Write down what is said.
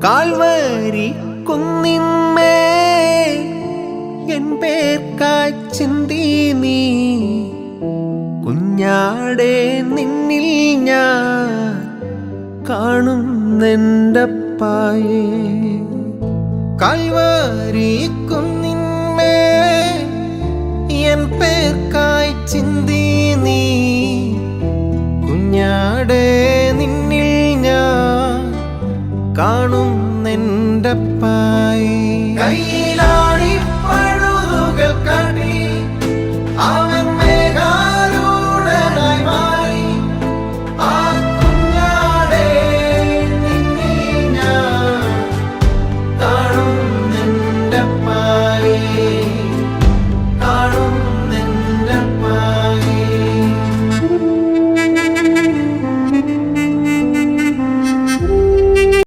Calvary കുന്നിന്മേൽ N പേർക്കായി ചിന്തി നീ കുഞ്ഞാടേ നിന്നിൽ ഞാൻ കാണുന്നെൻ്റപ്പായേ. കാൽവരി കുന്നിന്മേൽ എൻ പേർക്കായി ചിന്തി നീ കുഞ്ഞാടേ നിന്നിൽ ഞാൻ കാണുന്നെൻ്റപ്പായേ. കയ്യിലാ